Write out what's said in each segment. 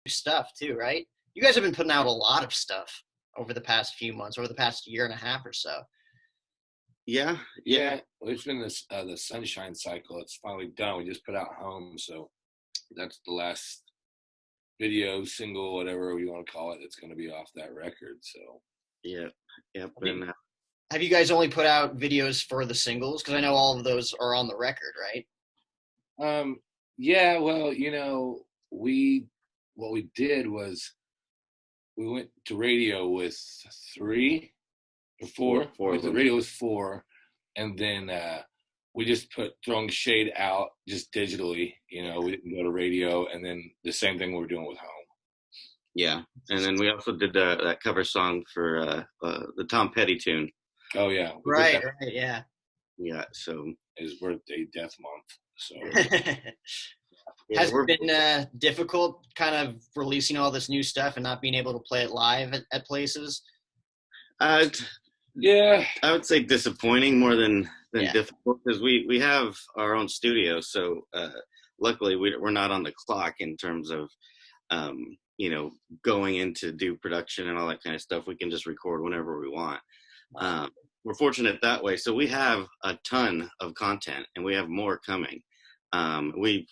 stuff too, right? You guys have been putting out a lot of stuff over the past few months, over the past year and a half or so. Yeah. Well, it's been this the Sunshine Cycle. It's finally done. We just put out Home, so that's the last video, single, whatever you want to call it. It's going to be off that record. So Yeah. Have you guys only put out videos for the singles? Because I know all of those are on the record, right? Yeah. Well, what we did was we went to radio with 3 or 4. Four. The radio was 4, and then we just throwing shade out just digitally. We didn't go to radio, and then the same thing we're doing with Home. Yeah, and then we also did that cover song for the Tom Petty tune. Oh yeah, Right, yeah. Yeah, so his birthday, death month. So has it been difficult kind of releasing all this new stuff and not being able to play it live at places? Yeah, I would say disappointing more than difficult, because we have our own studio, so luckily we're not on the clock in terms of going in to do production and all that kind of stuff. We can just record whenever we want. We're fortunate that way. So we have a ton of content, and we have more coming. We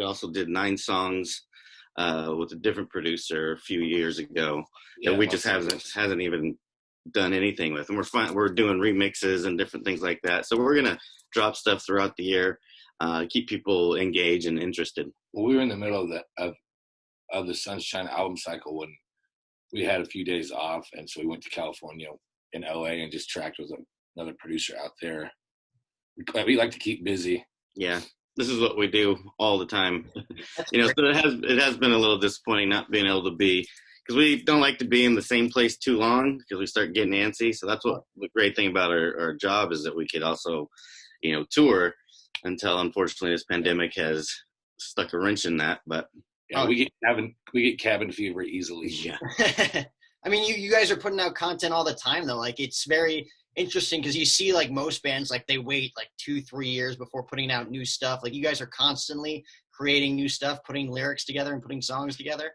also did 9 songs with a different producer a few years ago that we just hasn't even done anything with. And we're doing remixes and different things like that. So we're gonna drop stuff throughout the year, keep people engaged and interested. Well, we were in the middle of the Sunshine album cycle when we had a few days off, and so we went to California in LA and just tracked with another producer out there. We like to keep busy. Yeah, this is what we do all the time. So it has been a little disappointing not being able to be, because we don't like to be in the same place too long, because we start getting antsy. So that's what the great thing about our job is, that we could also tour, until unfortunately this pandemic has stuck a wrench in that. But we get cabin fever easily. Yeah. I mean, you guys are putting out content all the time, though. Like, it's very interesting, because you see, like, most bands, like, they wait like 2-3 years before putting out new stuff. Like, you guys are constantly creating new stuff, putting lyrics together and putting songs together.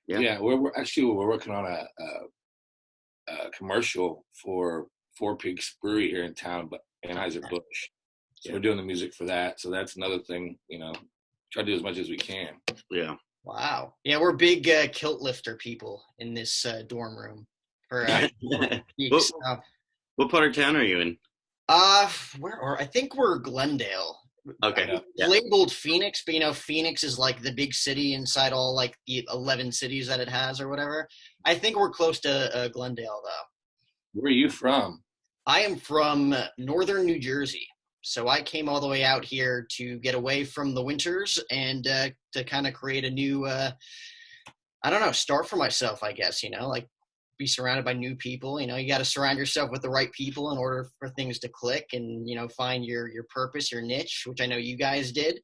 Yeah, we're working on a commercial for Four Peaks Brewery here in town, but Anheuser-Busch. So we're doing the music for that. So that's another thing, try to do as much as we can. Yeah. Wow. Yeah, we're big kilt lifter people in this dorm room. What part of town are you in? I think we're Glendale. Okay. Labeled Phoenix, but Phoenix is like the big city inside all like the 11 cities that it has or whatever. I think we're close to Glendale, though. Where are you from? I am from northern New Jersey. So I came all the way out here to get away from the winters and to kind of create a new, start for myself, I guess, like be surrounded by new people. You got to surround yourself with the right people in order for things to click and, find your purpose, your niche, which I know you guys did.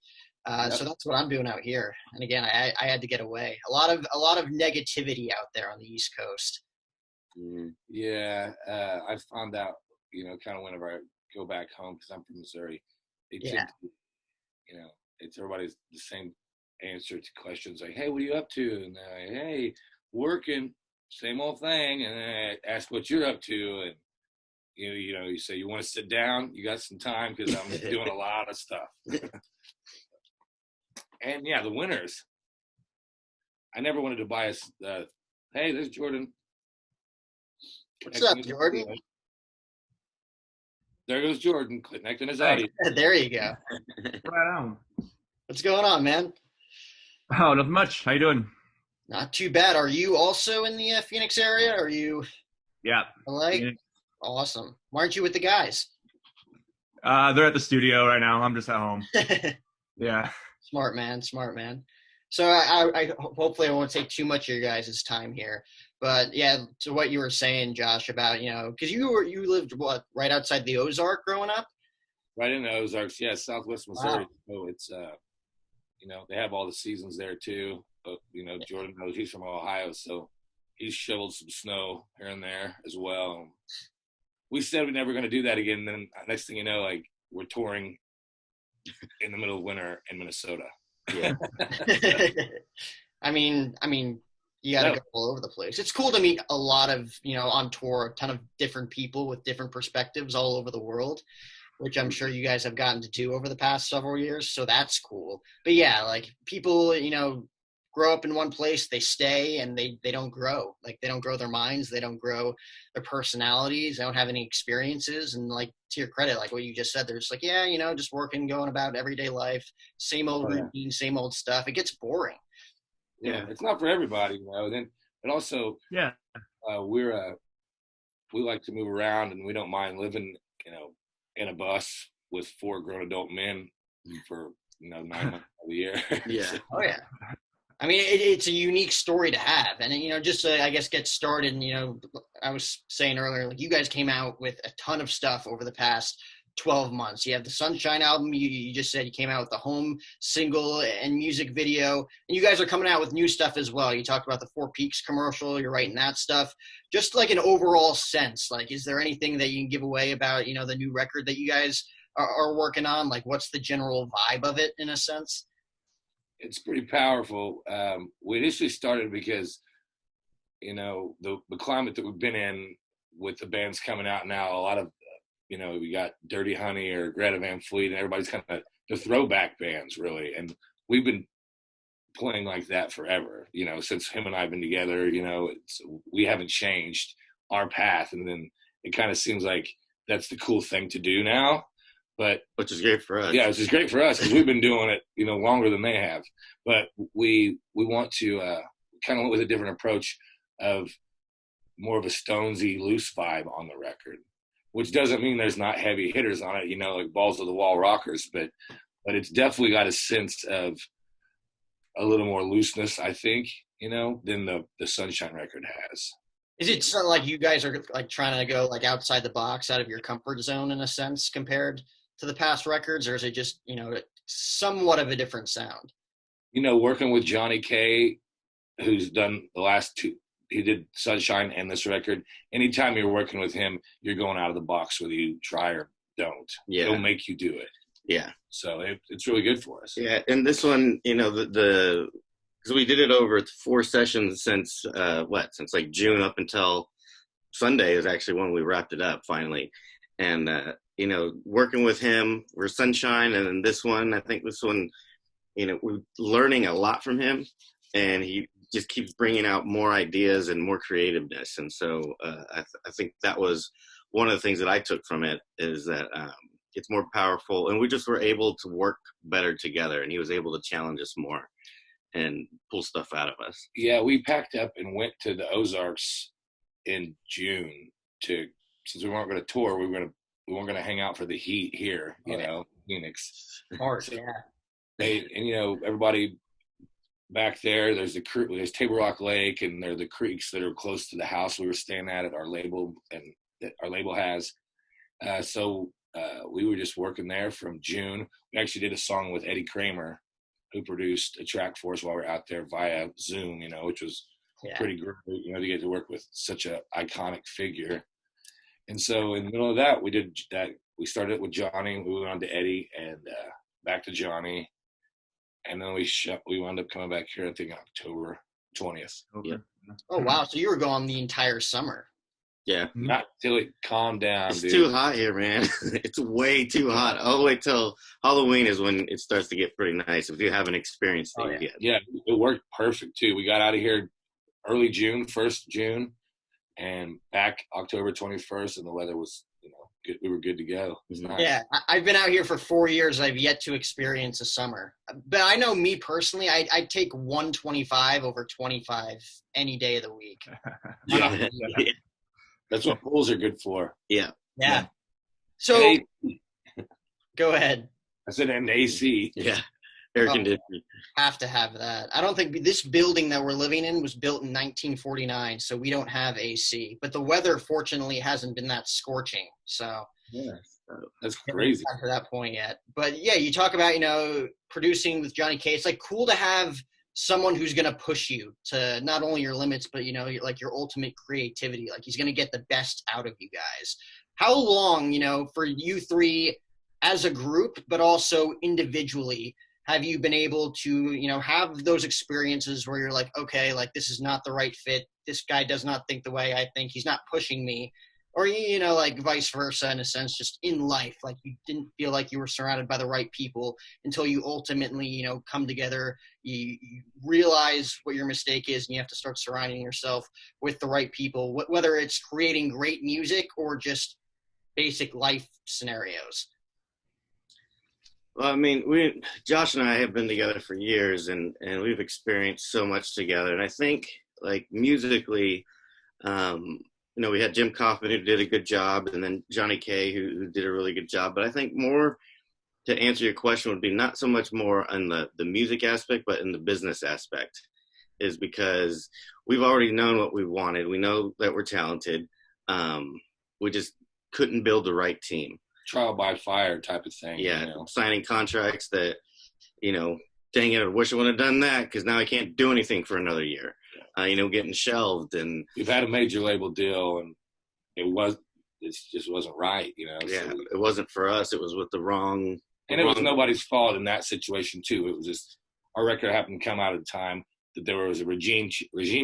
So that's what I'm doing out here. And again, I had to get away. A lot of negativity out there on the East Coast. Yeah. I found out, kind of whenever I go back home, because I'm from Missouri, it's everybody's the same answer to questions like, hey, what are you up to? And they're like, hey, working, same old thing. And then I ask what you're up to, and you say, you want to sit down? You got some time? Because I'm doing a lot of stuff. And yeah, the winters. I never wanted to buy hey, there's Jordan. What's up, Jordan? There goes Jordan connecting his audio. There you go. Right on. What's going on, man? Oh, not much. How you doing? Not too bad. Are you also in the Phoenix area? Are you? Yeah. LA? Yeah. Awesome. Why aren't you with the guys? They're at the studio right now. I'm just at home. Yeah. Smart man. So I hopefully I won't take too much of your guys' time here. But yeah, to what you were saying, Josh, about, because you lived right outside the Ozark growing up? Right in the Ozarks, yeah, Southwest Missouri. Wow. So it's they have all the seasons there too. But Jordan knows, he's from Ohio, so he's shoveled some snow here and there as well. We said we're never going to do that again. And then next thing you know, like, we're touring in the middle of winter in Minnesota. Yeah. I mean, you got to go all over the place. It's cool to meet a lot of, on tour, a ton of different people with different perspectives all over the world, which I'm sure you guys have gotten to do over the past several years. So that's cool. But yeah, like people, grow up in one place, they stay, and they don't grow. Like they don't grow their minds, they don't grow their personalities, they don't have any experiences. And like, to your credit, like what you just said, they're just like, yeah, just working, going about everyday life, same old routine, same old stuff. It gets boring. Yeah, it's not for everybody, Then, but also, we like to move around, and we don't mind living, in a bus with 4 grown adult men for 9 months of the year. Yeah. Oh yeah. I mean, it's a unique story to have, and just to, I guess, get started. I was saying earlier, like you guys came out with a ton of stuff over the past 12 months. You have the Sunshine album. You just said you came out with the home single and music video, and you guys are coming out with new stuff as well. You talked about the Four Peaks commercial. You're writing that stuff. Just like an overall sense, like, is there anything that you can give away about, the new record that you guys are working on? Like, what's the general vibe of it in a sense? It's pretty powerful. We initially started because, the climate that we've been in with the bands coming out now, a lot of, we got Dirty Honey or Greta Van Fleet, and everybody's kind of the throwback bands, really. And we've been playing like that forever, since him and I have been together. We haven't changed our path. And then it kind of seems like that's the cool thing to do now. But which is great for us. Yeah, which is great for us because we've been doing it, longer than they have. But we want to kind of went with a different approach of more of a Stonesy loose vibe on the record, which doesn't mean there's not heavy hitters on it, like balls to the wall rockers, but it's definitely got a sense of a little more looseness, I think, than the Sunshine record has. Is it sort of like you guys are like trying to go like outside the box, out of your comfort zone in a sense compared to the past records, or is it just, somewhat of a different sound? Working with Johnny K, who's done the last 2, he did Sunshine and this record. Anytime you're working with him, you're going out of the box, whether you try or don't. Yeah. He'll make you do it. Yeah. So it's really good for us. Yeah. And this one, because we did it over 4 sessions since like June up until Sunday is actually when we wrapped it up finally. And, working with him, we're Sunshine. And then this one, I think this one, we're learning a lot from him, and he just keeps bringing out more ideas and more creativeness. And so I think that was one of the things that I took from it, is that it's more powerful, and we just were able to work better together, and he was able to challenge us more and pull stuff out of us. Yeah, we packed up and went to the Ozarks in June since we weren't going to tour, we weren't going to hang out for the heat here, Phoenix. Smart, yeah. And everybody back there's Table Rock Lake, and there are the creeks that are close to the house we were staying at our label, and that our label has. So we were just working there from June. We actually did a song with Eddie Kramer, who produced a track for us while we were out there via Zoom, which was pretty great, to get to work with such an iconic figure. And so in the middle of that, we did that. We started with Johnny, we went on to Eddie, and back to Johnny. And then we wound up coming back here, I think, October 20th. Yeah. Oh, wow. So you were gone the entire summer. Yeah. Not till it calmed down, It's dude. too hot here, man. It's way too hot. All the way till Halloween is when it starts to get pretty nice, if you haven't experienced it yet. Yeah, it worked perfect, too. We got out of here early June, 1st June, and back October 21st, and the weather was, good. We were good to go. It was nice. Yeah, I've been out here for 4 years. I've yet to experience a summer. But I know me personally, I'd take 125 over 25 any day of the week. Yeah. That's what pools are good for. Yeah. Yeah. So, go ahead. I said an AC. Yeah. Air conditioning. Have to have that. I don't think this building that we're living in was built in 1949, so we don't have AC. But the weather, fortunately, hasn't been that scorching. So yeah, that's crazy. Not to that point yet. But yeah, you talk about producing with Johnny K. It's like cool to have someone who's going to push you to not only your limits, but like your ultimate creativity. Like he's going to get the best out of you guys. How long, for you three as a group, but also individually, have you been able to, have those experiences where you're like, okay, like this is not the right fit. This guy does not think the way I think. He's not pushing me. Or, like vice versa, in a sense, just in life, like you didn't feel like you were surrounded by the right people until you ultimately, come together, you realize what your mistake is, and you have to start surrounding yourself with the right people, whether it's creating great music or just basic life scenarios. Well, I mean, Josh and I have been together for years, and we've experienced so much together. And I think, like, musically, we had Jim Kaufman, who did a good job, and then Johnny K, who did a really good job. But I think more, to answer your question, would be not so much more on the music aspect, but in the business aspect, is because we've already known what we wanted. We know that we're talented. We just couldn't build the right team. Trial by fire type of thing. Yeah, signing contracts that, dang it, I wish I would have done that because now I can't do anything for another year. Getting shelved, and we've had a major label deal, and it just wasn't right, Yeah, so it wasn't for us. It was with the wrong. And it was nobody's fault in that situation too. It was just our record happened to come out at a time that there was a regime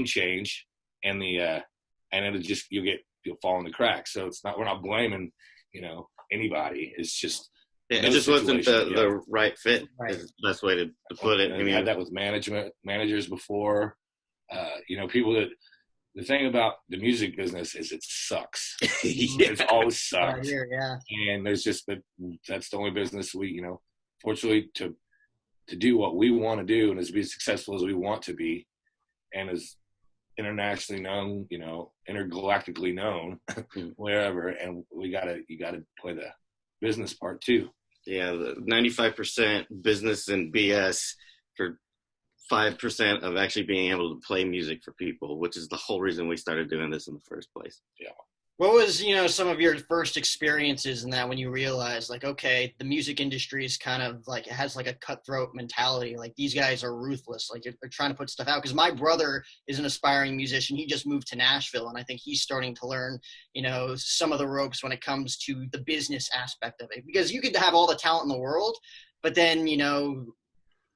change, and and it just you'll fall in the cracks. So we're not blaming anybody. It's just it just wasn't the right fit. Right. Is the best way to put it. We had that with managers before. People that the thing about the music business is it sucks. It always sucks. Yeah. And there's just that's the only business we, fortunately to do what we want to do and as be as successful as we want to be, and as internationally known, intergalactically known, wherever. And you gotta play the business part too. Yeah, the 95% business and BS for 5% of actually being able to play music for people, which is the whole reason we started doing this in the first place. Yeah. What was, some of your first experiences in that when you realized, like, okay, the music industry is kind of like, it has like a cutthroat mentality. Like, these guys are ruthless. Like, they're trying to put stuff out. Because my brother is an aspiring musician. He just moved to Nashville, and I think he's starting to learn, some of the ropes when it comes to the business aspect of it. Because you could have all the talent in the world, but then,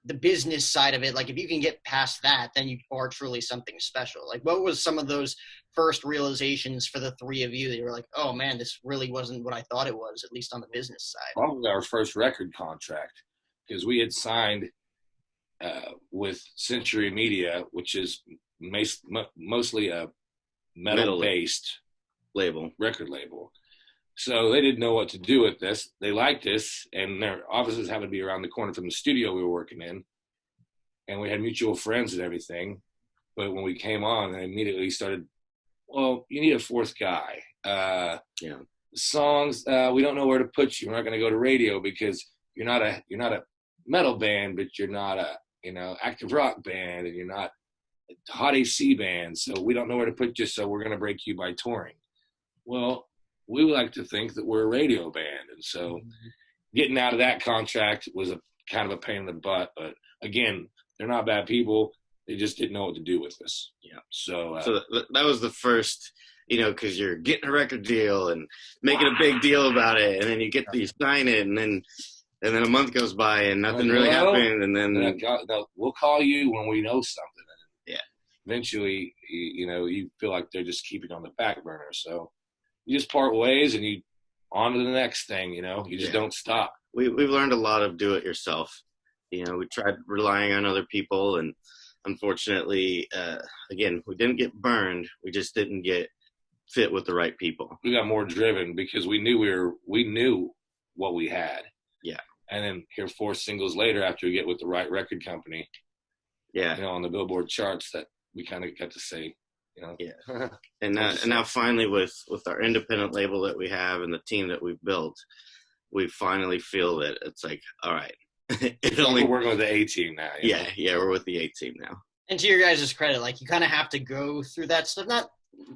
the business side of it, like if you can get past that, then you are truly something special. Like, what was some of those first realizations for the three of you that you were like, oh man, this really wasn't what I thought it was, at least on the business side? Probably our first record contract, because we had signed with Century Media, which is mostly a metal-based record label. So they didn't know what to do with this. They liked us, and their offices happened to be around the corner from the studio we were working in. And we had mutual friends and everything. But when we came on, they immediately started, well, you need a fourth guy. Songs, we don't know where to put you. We're not going to go to radio because you're not a metal band, but you're not a active rock band, and you're not a hot AC band. So we don't know where to put you. So we're going to break you by touring. Well, we would like to think that we're a radio band. And so getting out of that contract was a kind of a pain in the butt. But again, they're not bad people. They just didn't know what to do with us. Yeah. So that was the first, because you're getting a record deal and making a big deal about it. And then you sign it, and then a month goes by and nothing really happened. And then we'll call you when we know something. And eventually, you feel like they're just keeping on the back burner. So you just part ways and you on to the next thing, you just don't stop. We've learned a lot of do it yourself. We tried relying on other people, and unfortunately, again, we didn't get burned. We just didn't get fit with the right people. We got more driven because we knew what we had. Yeah. And then here 4 singles later, after we get with the right record company, on the Billboard charts, that we kind of got to say, Yeah. And now finally with our independent label that we have and the team that we've built, we finally feel that it's like, all right. We're working with the A team now. Yeah, we're with the A team now. And to your guys' credit, like, you kind of have to go through that stuff, not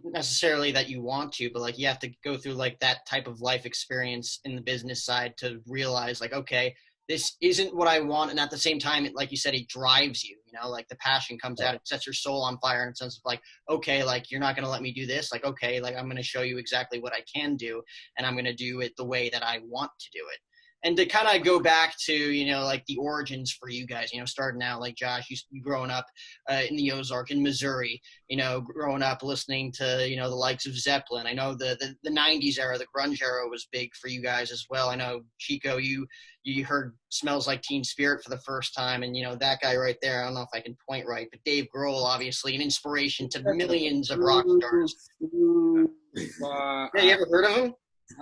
necessarily that you want to, but like you have to go through like that type of life experience in the business side to realize like, okay, this isn't what I want. And at the same time, like you said, it drives you, like the passion comes out, it sets your soul on fire in a sense of like, okay, like you're not going to let me do this. Like, okay, like I'm going to show you exactly what I can do, and I'm going to do it the way that I want to do it. And to kind of go back to, like the origins for you guys, starting out like Josh, you growing up in the Ozark in Missouri, growing up listening to, the likes of Zeppelin. I know the 90s era, the grunge era was big for you guys as well. I know, Chico, you heard Smells Like Teen Spirit for the first time. And, that guy right there, I don't know if I can point right, but Dave Grohl, obviously an inspiration to millions of rock stars. Yeah, you ever heard of him?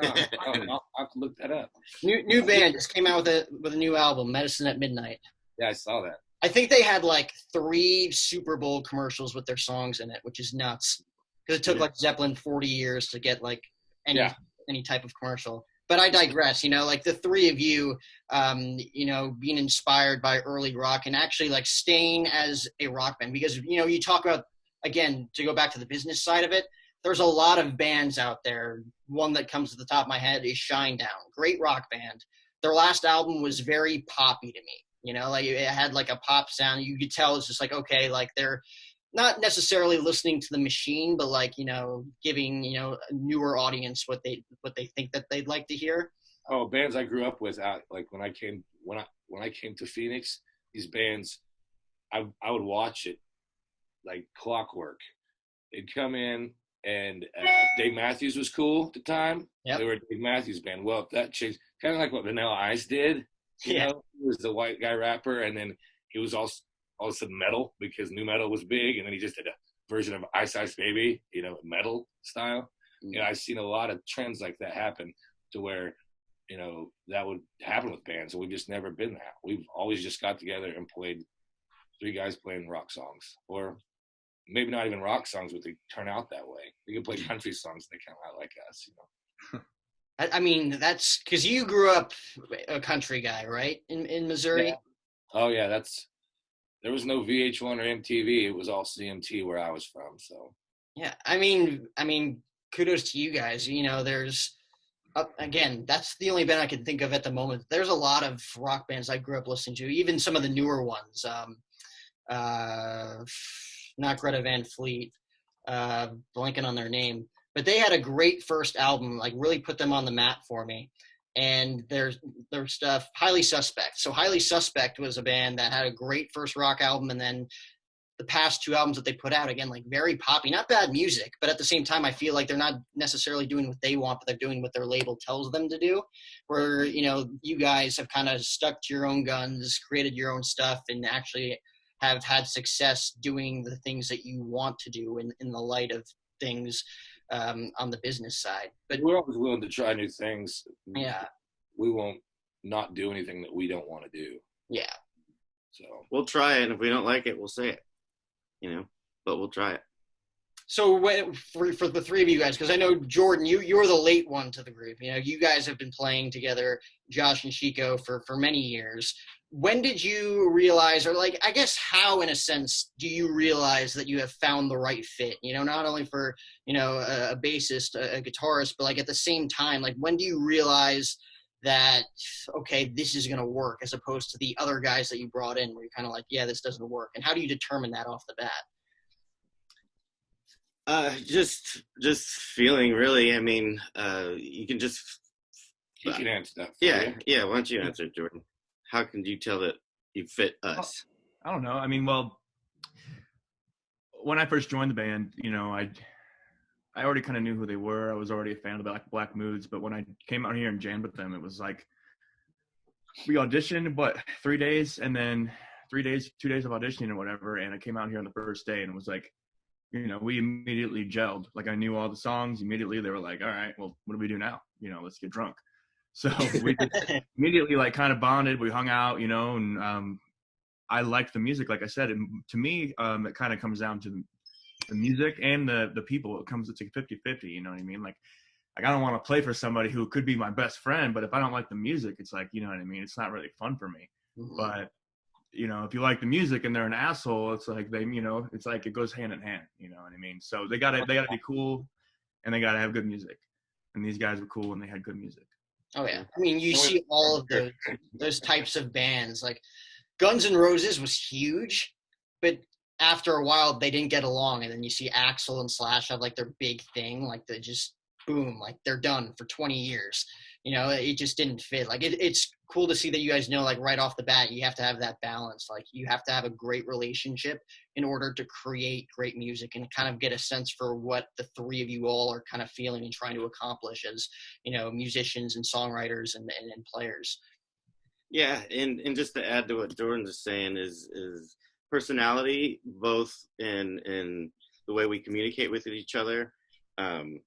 I'll have to look that up. New band just came out with a new album, Medicine at Midnight. Yeah, I saw that. I think they had like 3 Super Bowl commercials with their songs in it, which is nuts. Because it took like Zeppelin 40 years to get like any type of commercial. But I digress. Like the 3 of you, being inspired by early rock and actually like staying as a rock band, because you talk about, again, to go back to the business side of it. There's a lot of bands out there. One that comes to the top of my head is Shinedown. Great rock band. Their last album was very poppy to me. Like it had like a pop sound. You could tell it's just like, okay, like they're not necessarily listening to the machine, but like, giving, a newer audience what they think that they'd like to hear. Oh, bands I grew up with like when I came to Phoenix, these bands, I would watch it like clockwork. They'd come in, and Dave Matthews was cool at the time. They were a Dave Matthews band. Well, that changed, kind of like what Vanilla Ice did. He was the white guy rapper, and then he was all of a sudden metal because nu metal was big, and then he just did a version of Ice Ice Baby, metal style. I've seen a lot of trends like that happen to where, that would happen with bands, and we've just never been that. We've always just got together and played 3 guys playing rock songs, or maybe not even rock songs, but they turn out that way. You can play country songs, they kind of like us, I mean, that's because you grew up a country guy, right? In Missouri? Yeah. Oh, yeah. There was no VH1 or MTV. It was all CMT where I was from, so. Yeah. I mean, kudos to you guys. There's, again, that's the only band I can think of at the moment. There's a lot of rock bands I grew up listening to, even some of the newer ones. Not Greta Van Fleet, blanking on their name, but they had a great first album, like really put them on the map for me. And their stuff, Highly Suspect. So Highly Suspect was a band that had a great first rock album, and then the past 2 albums that they put out, again, like very poppy, not bad music, but at the same time, I feel like they're not necessarily doing what they want, but they're doing what their label tells them to do. Where, you guys have kind of stuck to your own guns, created your own stuff, and actually have had success doing the things that you want to do in the light of things on the business side. But we're always willing to try new things. Yeah. We won't not do anything that we don't want to do. Yeah. So we'll try it, and if we don't like it, we'll say it, but we'll try it. So for the 3 of you guys, because I know, Jordan, you're the late one to the group. You guys have been playing together, Josh and Chico, for many years. When did you realize, or like, I guess how, in a sense, do you realize that you have found the right fit, not only for, a bassist, a guitarist, but like at the same time, like when do you realize that, okay, this is going to work, as opposed to the other guys that you brought in where you're kind of like, yeah, this doesn't work? And how do you determine that off the bat? Just feeling, really. I mean, you can just. You can answer that. Yeah. Why don't you answer it, Jordan? How can you tell that you fit us? I don't know. I mean, well, when I first joined the band, I already kind of knew who they were. I was already a fan of the Black Moods, but when I came out here and jammed with them, it was like we auditioned, but 3 days, and then 2 days of auditioning or whatever, and I came out here on the first day, and it was like, we immediately gelled. Like, I knew all the songs. Immediately, they were like, all right, well, what do we do now? Let's get drunk. So we immediately like kind of bonded. We hung out, and I liked the music, like I said. And to me, it kind of comes down to the music and the people. It's like 50-50, you know what I mean? Like I don't want to play for somebody who could be my best friend, but if I don't like the music, it's like, you know what I mean? It's not really fun for me. Mm-hmm. But, if you like the music and they're an asshole, it's like it's like it goes hand in hand, you know what I mean? So they gotta be cool, and they gotta have good music. And these guys were cool and they had good music. Oh yeah, I mean, you see all of those types of bands. Like Guns N' Roses was huge, but after a while they didn't get along, and then you see Axl and Slash have like their big thing, like they just boom, like they're done for 20 years. it just didn't fit. Like it's cool to see that you guys know, like right off the bat, you have to have that balance. Like you have to have a great relationship in order to create great music and kind of get a sense for what the three of you all are kind of feeling and trying to accomplish as, musicians and songwriters and players. Yeah, and just to add to what Jordan is saying is personality, both in the way we communicate with each other,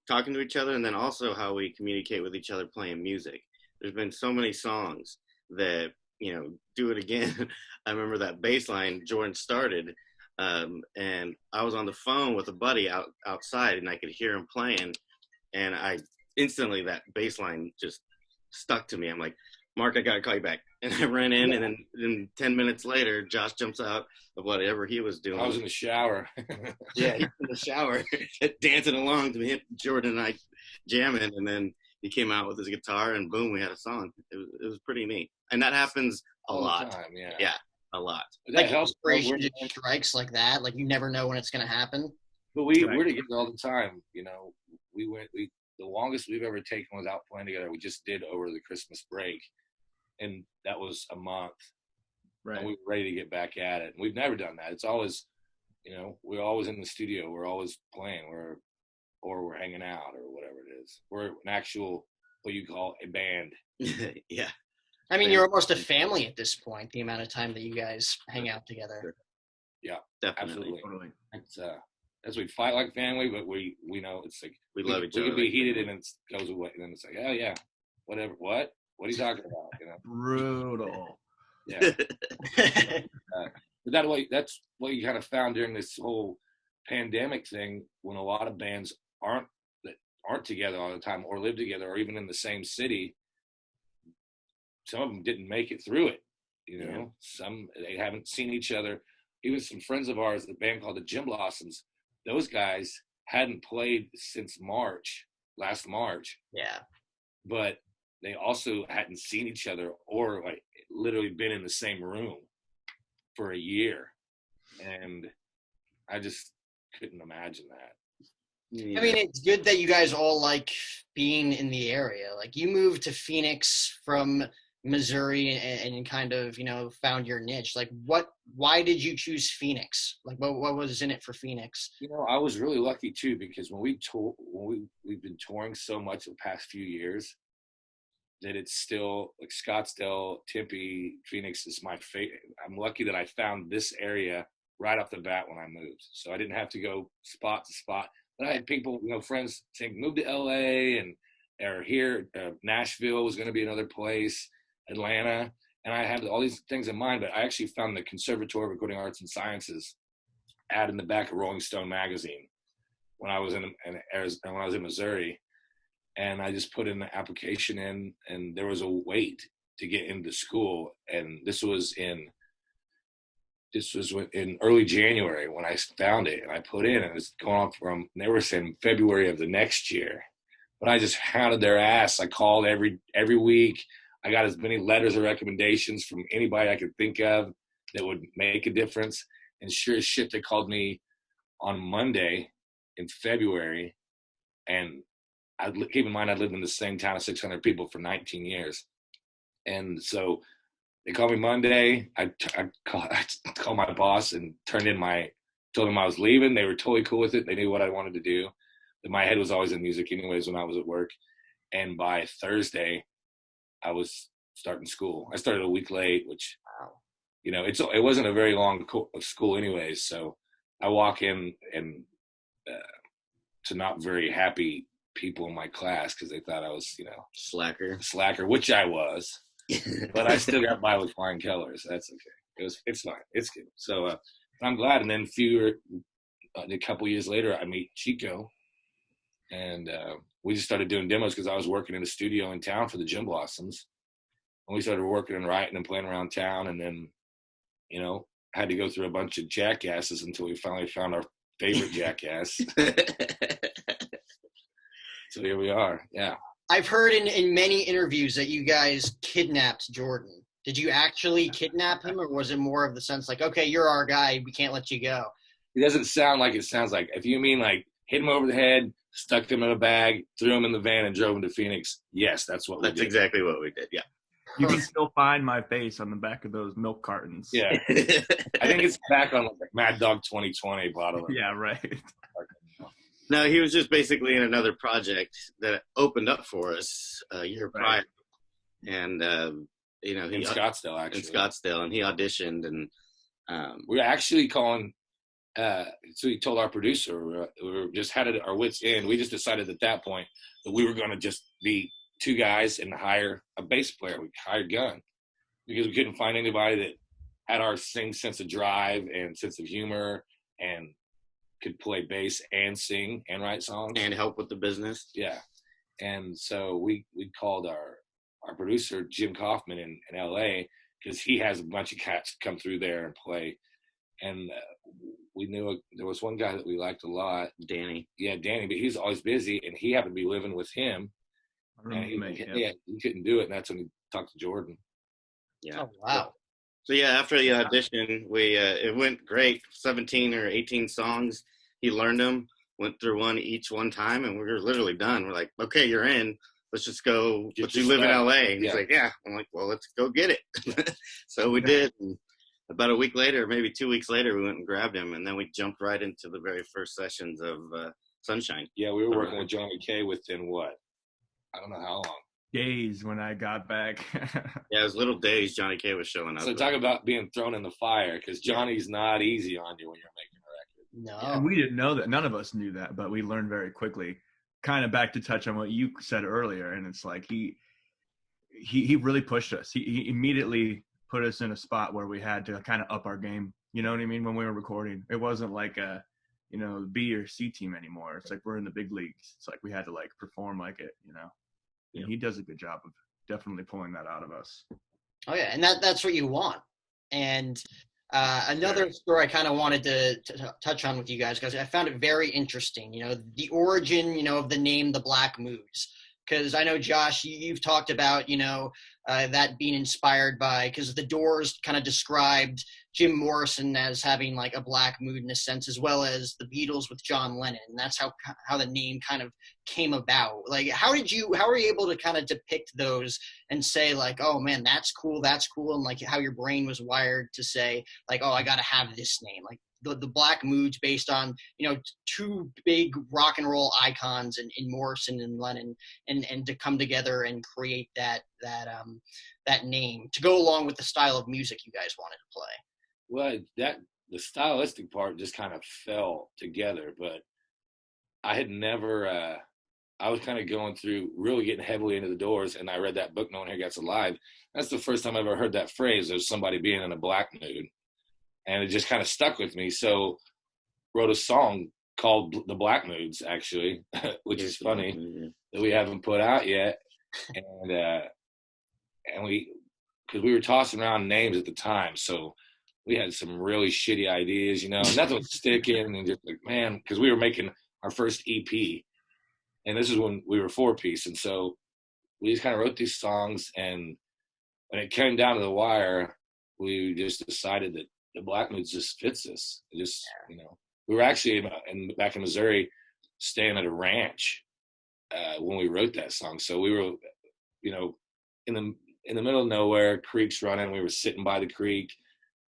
talking to each other, and then also how we communicate with each other playing music. There's been so many songs that, do it again. I remember that bass line Jordan started, and I was on the phone with a buddy outside, and I could hear him playing, and I instantly, that bass line just stuck to me. I'm like, Mark, I got to call you back. And I ran in, and then 10 minutes later, Josh jumps out of whatever he was doing. I was in the shower. Yeah, he was in the shower, dancing along to me, Jordan and I jamming, and then he came out with his guitar, and boom, we had a song. It was pretty neat. And that happens a lot. Time, yeah. Yeah, a lot. But that helps. Inspiration just strikes like that. Like you never know when it's going to happen. But we're together all the time. The longest we've ever taken without playing together, we just did over the Christmas break. And that was a month. Right. And we were ready to get back at it. And we've never done that. It's always, we're always in the studio. We're always playing. Or we're hanging out or whatever it is. We're an actual, what you call a band. Yeah. I mean, you're almost a family at this point, the amount of time that you guys hang out together. Yeah, definitely. Absolutely. Totally. It's, as we fight like family, but we know it's like we love each other. We can be heated and it goes away. And then it's like, oh, yeah, whatever. What are you talking about? Brutal. Yeah. But that's what you kind of found during this whole pandemic thing, when a lot of bands aren't together all the time or live together or even in the same city. Some of them didn't make it through it. Some, they haven't seen each other. Even some friends of ours, the band called the Jim Blossoms, those guys hadn't played since last March. Yeah. But they also hadn't seen each other or like literally been in the same room for a year. And I just couldn't imagine that. Yeah. I mean, it's good that you guys all like being in the area. Like you moved to Phoenix from Missouri and kind of, found your niche. Like why did you choose Phoenix? Like what was in it for Phoenix? I was really lucky too, because when we've been touring so much the past few years that it's still like Scottsdale, Tempe, Phoenix is my favorite. I'm lucky that I found this area right off the bat when I moved. So I didn't have to go spot to spot. But I had people, friends saying, move to LA or here, Nashville was going to be another place, Atlanta. And I had all these things in mind, but I actually found the Conservatory of Recording Arts and Sciences ad in the back of Rolling Stone magazine when I was in Missouri. And I just put in the application in, and there was a wait to get into school. And this was in early January when I found it, and I put in, and it was going on they were saying February of the next year. But I just hounded their ass. I called every week. I got as many letters of recommendations from anybody I could think of that would make a difference. And sure as shit, they called me on Monday in February. And keep in mind, I lived in the same town of 600 people for 19 years. And so they called me Monday. I called my boss and told him I was leaving. They were totally cool with it. They knew what I wanted to do. My head was always in music anyways when I was at work. And by Thursday, I was starting school. I started a week late, which, it wasn't a very long school anyways. So I walk in and to not very happy people in my class because they thought I was, slacker, which I was. But I still got by with flying colors. That's okay. It's fine. It's good. So I'm glad. And then a couple years later, I meet Chico, and we just started doing demos because I was working in a studio in town for the Jim Blossoms, and we started working and writing and playing around town. And then, had to go through a bunch of jackasses until we finally found our favorite jackass. So here we are. Yeah. I've heard in many interviews that you guys kidnapped Jordan. Did you actually kidnap him, or was it more of the sense like, okay, you're our guy, we can't let you go? It doesn't sound like it sounds like. If you mean like hit him over the head, stuck them in a bag, threw them in the van, and drove them to Phoenix. Yes, that's what we did. That's exactly what we did. Yeah. You can still find my face on the back of those milk cartons. Yeah. I think it's back on like Mad Dog 2020 bottle. Yeah, right. No, he was just basically in another project that opened up for us a year prior. And, you know, in Scottsdale, actually. In Scottsdale, and he auditioned. And we were actually calling, so he told our producer, we were just had it our wits end. We just decided at that point that we were going to just be two guys and hire a bass player. We hired Gunn because we couldn't find anybody that had our same sense of drive and sense of humor and could play bass and sing and write songs and help with the business. Yeah. And so we called our producer, Jim Hoffman in LA, because he has a bunch of cats come through there and play. And we knew there was one guy that we liked a lot. Danny. Yeah, Danny, but he's always busy, and he happened to be living with him. And he couldn't do it, and that's when he talked to Jordan. Yeah. Oh, wow. So yeah, after the audition, we it went great. 17 or 18 songs. He learned them, went through one time, and we were literally done. We're like, okay, you're in. Let's just go. But you live in LA. And he's like, yeah. I'm like, well, let's go get it. So we did. And about a week later, maybe 2 weeks later, we went and grabbed him, and then we jumped right into the very first sessions of Sunshine. Yeah, we were working with Johnny K within what? I don't know how long. Days when I got back. Yeah, it was little days Johnny K was showing up. So talk about being thrown in the fire, because Johnny's not easy on you when you're making a record. No. And we didn't know that. None of us knew that, but we learned very quickly. Kind of back to touch on what you said earlier, and it's like he really pushed us. He immediately put us in a spot where we had to kind of up our game. You know what I mean? When we were recording, it wasn't like a, you know, B or C team anymore. It's like we're in the big leagues. It's like we had to like perform like it, you know. And he does a good job of definitely pulling that out of us. Oh yeah, and that's what you want. And another story I kind of wanted to touch on with you guys, because I found it very interesting. You know, the origin, you know, of the name, the Black Moods. Because I know, Josh, you've talked about, you know, that being inspired by, because the Doors kind of described Jim Morrison as having like a black mood in a sense, as well as the Beatles with John Lennon. And that's how the name kind of came about. Like, how were you able to kind of depict those and say like, oh man, that's cool, and like how your brain was wired to say like, oh, I got to have this name, like the Black Moods, based on, you know, two big rock and roll icons in Morrison and Lennon, and to come together and create that name to go along with the style of music you guys wanted to play. Well, the stylistic part just kind of fell together, but I had never, I was kind of going through, really getting heavily into the Doors, and I read that book, No One Here Gets Alive. That's the first time I ever heard that phrase, of somebody being in a black mood. And it just kind of stuck with me. So wrote a song called The Black Moods, actually, which is funny that we haven't put out yet. And because we were tossing around names at the time, so we had some really shitty ideas, you know, nothing was sticking, and just like, man, because we were making our first EP, and this is when we were 4-piece, and so we just kind of wrote these songs, and when it came down to the wire, we just decided that the Black Moods just fits us. It just, you know, we were actually back in Missouri staying at a ranch when we wrote that song, so we were, you know, in the middle of nowhere, creek's running, we were sitting by the creek,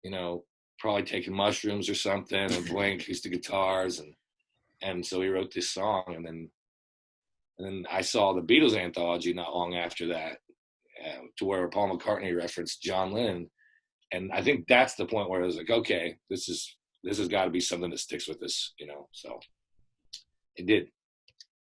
you know, probably taking mushrooms or something and playing acoustic guitars. And so we wrote this song. And then I saw the Beatles anthology not long after that, to where Paul McCartney referenced John Lennon. And I think that's the point where I was like, okay, this has got to be something that sticks with us, you know? So it did.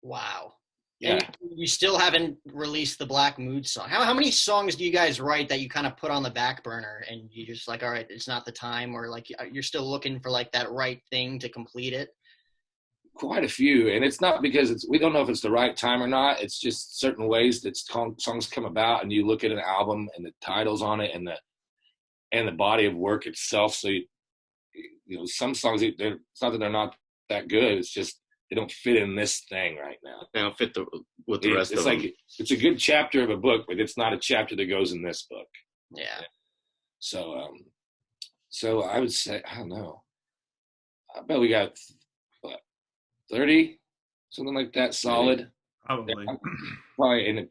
Wow. Yeah. And you still haven't released the Black Mood song. How many songs do you guys write that you kind of put on the back burner and you just like, all right, it's not the time, or like you're still looking for like that right thing to complete it? Quite a few. And it's not because we don't know if it's the right time or not. It's just certain ways that songs come about, and you look at an album and the titles on it and the body of work itself. So, you know, some songs, it's not that they're not that good. It's just, they don't fit in this thing right now. They don't fit with the rest of them. It's like, it's a good chapter of a book, but it's not a chapter that goes in this book. Yeah. So, so I would say, I don't know. I bet we got, what, 30 something like that, solid. Probably. Probably in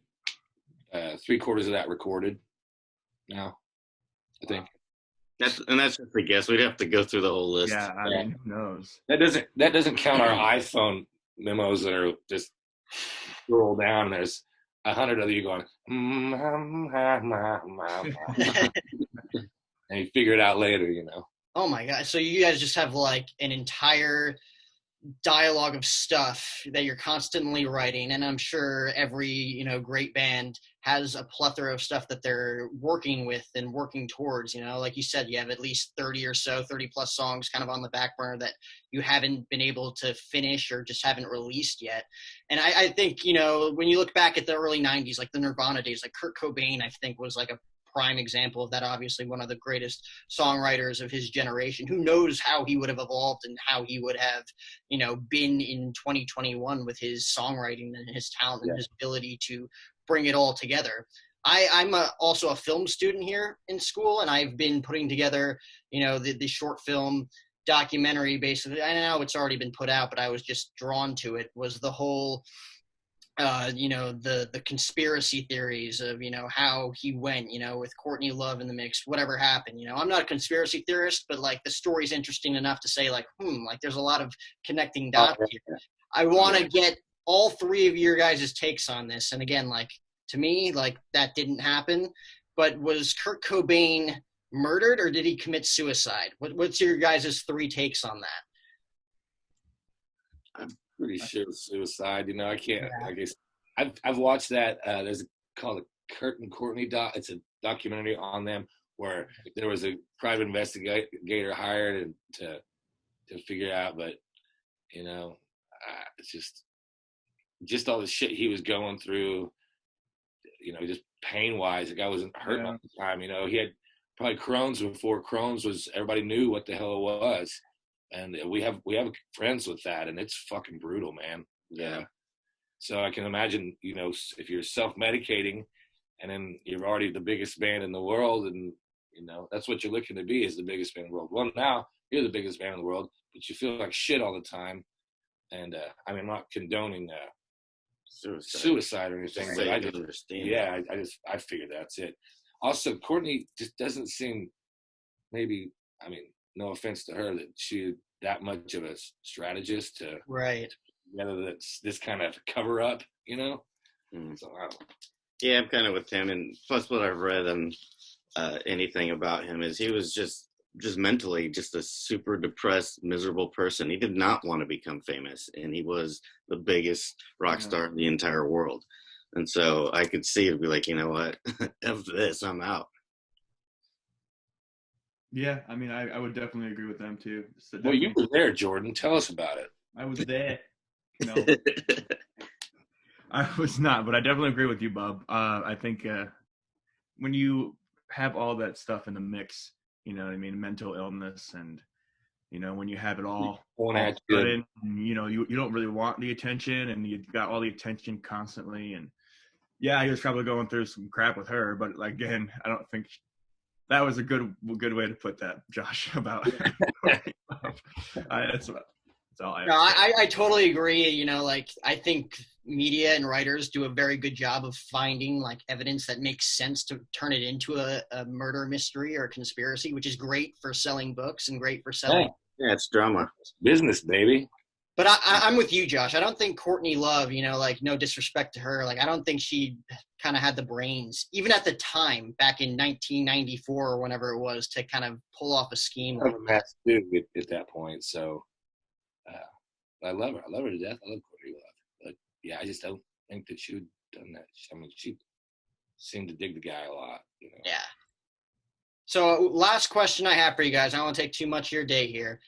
3/4 of that recorded now, I think. That's just a guess. We'd have to go through the whole list. Yeah, I mean, who knows? That doesn't count our iPhone memos that are just scroll down. There's 100 of you going, and you figure it out later, you know. Oh my God. So you guys just have like an entire dialogue of stuff that you're constantly writing. And I'm sure every, you know, great band has a plethora of stuff that they're working with and working towards, you know, like you said, you have at least 30 or so, 30 plus songs kind of on the back burner that you haven't been able to finish or just haven't released yet. And I think, you know, when you look back at the early 90s, like the Nirvana days, like Kurt Cobain, I think was like a prime example of that. Obviously one of the greatest songwriters of his generation. Who knows how he would have evolved and how he would have, you know, been in 2021 with his songwriting and his talent and his ability to bring it all together. I'm also a film student here in school, and I've been putting together, you know, the short film documentary. Basically, I know it's already been put out, but I was just drawn to it. Was the whole you know, the conspiracy theories of, you know, how he went, you know, with Courtney Love in the mix, whatever happened. You know, I'm not a conspiracy theorist, but like the story's interesting enough to say like, like there's a lot of connecting dots here. I want to get all three of your guys' takes on this. And again, like to me, like that didn't happen, but was Kurt Cobain murdered or did he commit suicide? What's your guys' three takes on that? Pretty sure suicide. You know, I can't. I guess I've watched that. There's called a Kurt and Courtney doc. It's a documentary on them where there was a private investigator hired to figure out. But you know, it's just all the shit he was going through. You know, just pain wise, the guy wasn't hurting all the time. You know, he had probably Crohn's before Crohn's was. Everybody knew what the hell it was. And we have friends with that, and it's fucking brutal, man. Yeah. So I can imagine, you know, if you're self-medicating, and then you're already the biggest band in the world, and you know that's what you're looking to be is the biggest band in the world. Well, now you're the biggest band in the world, but you feel like shit all the time. And I mean, I'm not condoning suicide or anything, but I just understand. Yeah, I figured that's it. Also, Courtney just doesn't seem. Maybe I mean. No offense to her, that she that much of a strategist to whether that's this kind of cover up, you know. So I don't know. Yeah, I'm kind of with him, and plus what I've read on anything about him is he was just mentally just a super depressed, miserable person. He did not want to become famous, and he was the biggest rock star in the entire world. And so I could see it be like, you know what, F this, I'm out. Yeah, I mean, I would definitely agree with them too. So well, you were there, Jordan. Tell us about it. I was there. No, I was not, but I definitely agree with you, Bob. I think when you have all that stuff in the mix, you know what I mean, mental illness, and you know when you have it all good, and, you know you don't really want the attention, and you got all the attention constantly, and yeah, he was probably going through some crap with her, but like, again, I don't think. That was a good way to put that, Josh, about that's all I have. No, I totally agree. You know, like I think media and writers do a very good job of finding like evidence that makes sense to turn it into a murder mystery or a conspiracy, which is great for selling books and great for selling. Yeah, it's drama. It's business, baby. But I'm with you, Josh. I don't think Courtney Love, you know, like no disrespect to her, like I don't think she kind of had the brains, even at the time back in 1994 or whenever it was, to kind of pull off a scheme. I'm a mess too at that point. So I love her. I love her to death. I love Courtney Love. But yeah, I just don't think that she would have done that. I mean, she seemed to dig the guy a lot. You know? Yeah. So last question I have for you guys. I don't want to take too much of your day here.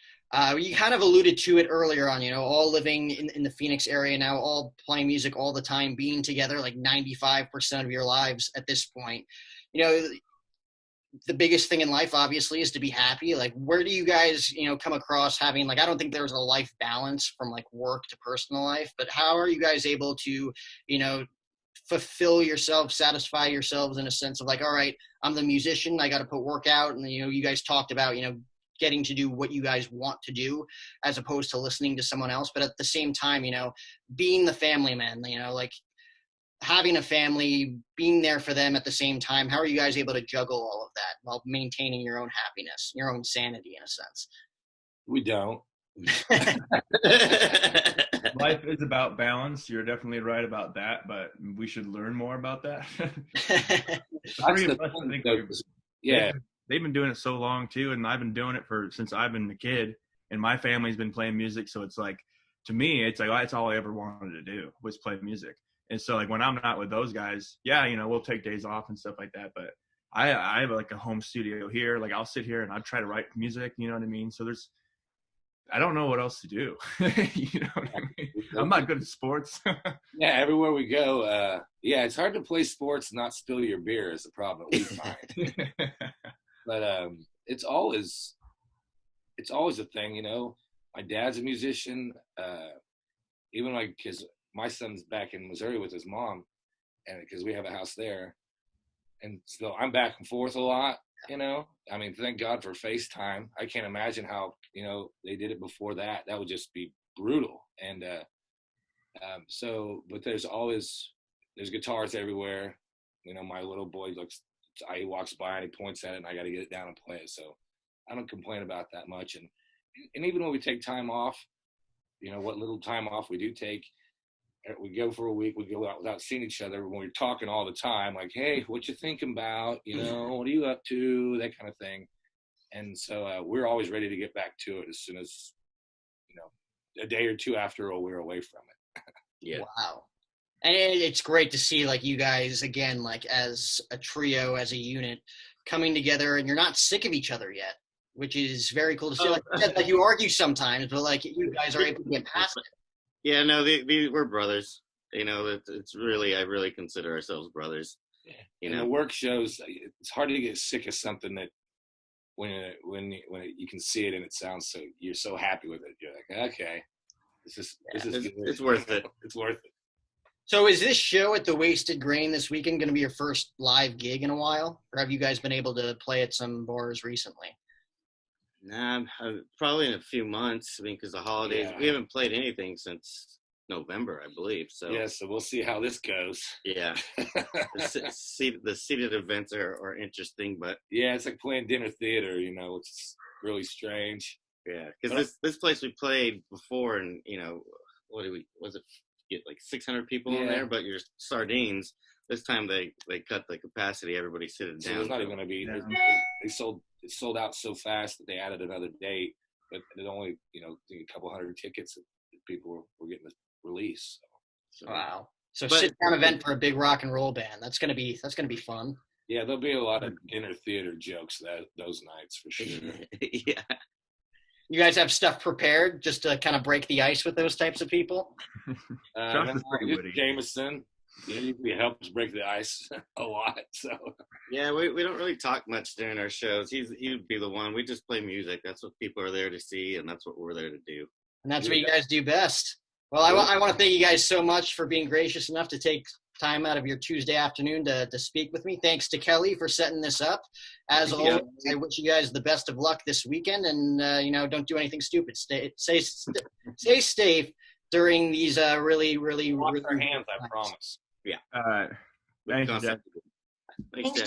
You kind of alluded to it earlier on, you know, all living in the Phoenix area now, all playing music all the time, being together like 95% of your lives at this point. You know, the biggest thing in life, obviously, is to be happy. Like, where do you guys, you know, come across having, like, I don't think there's a life balance from like work to personal life, but how are you guys able to, you know, fulfill yourself, satisfy yourselves in a sense of like, all right, I'm the musician, I got to put work out. And, you know, you guys talked about, you know, getting to do what you guys want to do as opposed to listening to someone else. But at the same time, you know, being the family man, you know, like having a family, being there for them at the same time, how are you guys able to juggle all of that while maintaining your own happiness, your own sanity in a sense? We don't. Life is about balance. You're definitely right about that, but we should learn more about that. Yeah, they've been doing it so long too, and I've been doing it since I've been a kid, and my family's been playing music. So it's like, to me, it's like that's all I ever wanted to do was play music. And so like when I'm not with those guys, yeah, you know, we'll take days off and stuff like that. But I have like a home studio here. Like I'll sit here and I'll try to write music. You know what I mean? So I don't know what else to do. You know what I mean? I'm not good at sports. Yeah, everywhere we go, yeah, it's hard to play sports and not spill your beer is the problem we find. But it's always a thing, you know. My dad's a musician. Even like, because my son's back in Missouri with his mom, and because we have a house there, and so I'm back and forth a lot. You know, I mean, thank God for FaceTime. I can't imagine how, you know, they did it before that. That would just be brutal. And but there's guitars everywhere. You know, my little boy he walks by and he points at it, and I got to get it down and play it. So I don't complain about that much. And even when we take time off, you know, what little time off we do take, we go for a week, we go out without seeing each other when we're talking all the time, like, hey, what you thinking about? You know, what are you up to? That kind of thing. And so we're always ready to get back to it as soon as, you know, a day or two after we're away from it. Yeah. Wow. And it's great to see, like, you guys, again, like, as a trio, as a unit, coming together, and you're not sick of each other yet, which is very cool to see. Like you argue sometimes, but, like, you guys are able to get past it. Yeah, no, we're brothers. You know, it's really, I really consider ourselves brothers. Yeah. You know, know, the work shows. It's hard to get sick of something that when you can see it and it sounds so, you're so happy with it. You're like, okay, it's worth it. It's worth it. So is this show at the Wasted Grain this weekend going to be your first live gig in a while, or have you guys been able to play at some bars recently? Nah, probably in a few months. I mean, because the holidays, we haven't played anything since November, I believe. So yeah, so we'll see how this goes. Yeah, the seated events are interesting, but yeah, it's like playing dinner theater. You know, it's really strange. Yeah, because this place we played before, and you know, get like 600 people in there, but your sardines. This time they cut the capacity. Everybody sitting down. So there's not even going to be. It sold out so fast that they added another date, but it only, you know, a couple hundred tickets that people were getting the release. So. Wow! So sit down event for a big rock and roll band. That's gonna be fun. Yeah, there'll be a lot of dinner theater jokes those nights for sure. Yeah. You guys have stuff prepared just to kind of break the ice with those types of people? Jameson. Yeah, he helps break the ice a lot. So yeah, we don't really talk much during our shows. He would be the one. We just play music. That's what people are there to see, and that's what we're there to do. And that's what you guys do best. Well, I want to thank you guys so much for being gracious enough to take time out of your Tuesday afternoon to speak with me. Thanks to Kelly for setting this up. As always, I wish you guys the best of luck this weekend, and you know, don't do anything stupid. Stay safe during these really wash our hands. I promise. Yeah. Thank you, Dad. Thanks, Dad.